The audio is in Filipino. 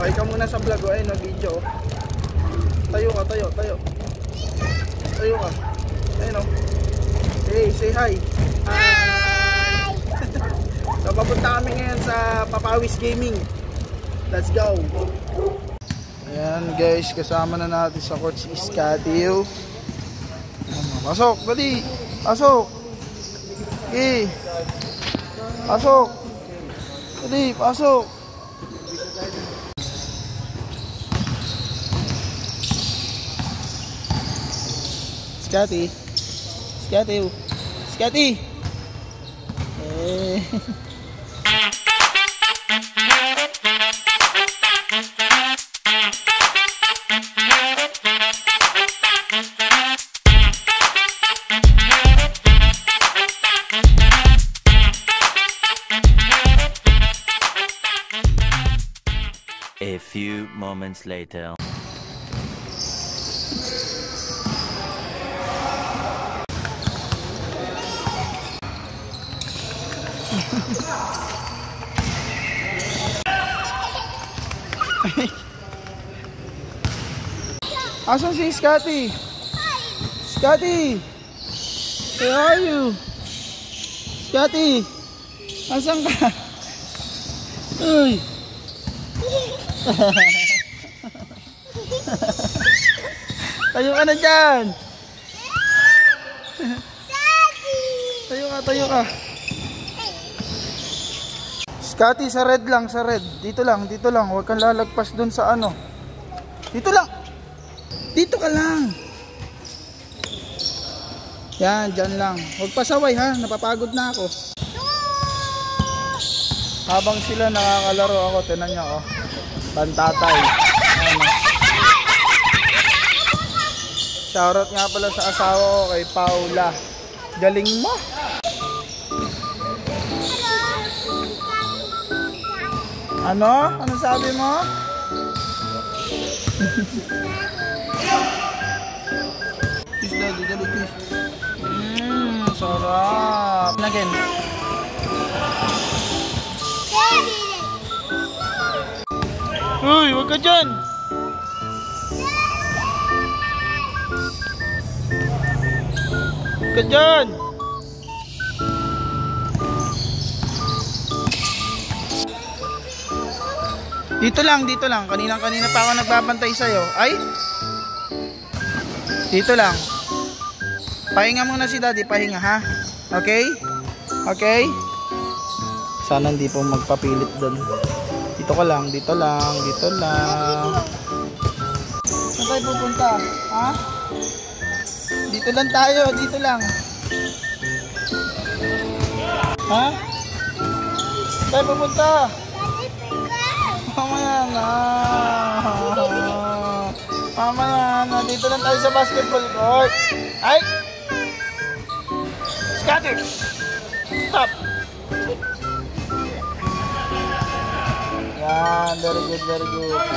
Okay ka muna sa vlog, ayun na video. Tayo ka, tayo. Tayo ka. Ayun o. Hey, say hi. Hi! So, papunta kami ngayon sa Papawis Gaming. Let's go. Ayan guys, kasama na natin sa court si Scotty. Pasok, dali. Pasok. Okay. Pasok. Dali, pasok. Scotty. A few moments later. Asan si Scotty? Scotty! Where are you? Scotty! Asan ka? Uy! Tayo ka na dyan! Tayo ka. Scotty, sa red lang, sa red. Dito lang. Huwag kang lalagpas dun sa ano. Dito lang. Dito ka lang. Yan, dyan lang. Huwag pasaway ha, napapagod na ako. Habang sila nakakalaro ako, tinan nyo oh. Pantatay. Ano. Shoutout nga pala sa asawa ko kay Paula. Galing mo. Ano? Ano sabi mo? Kiss daddy, dali kiss. Sarap. Again. Uy, wag ka dyan. Wag ka dyan. Dito lang. Kanina pa ako nagbabantay sa'yo. Ay? Dito lang. Pahinga muna si daddy, pahinga ha? Okay? Okay? Sana hindi po magpapilit doon. Dito lang. Saan tayo pupunta? Ha? Dito lang tayo, dito lang. Ha? Saan tayo pupunta? Mamaya na. Dito lang tayo sa basketball court. Ay! Scatter! Stop! Yan, very good.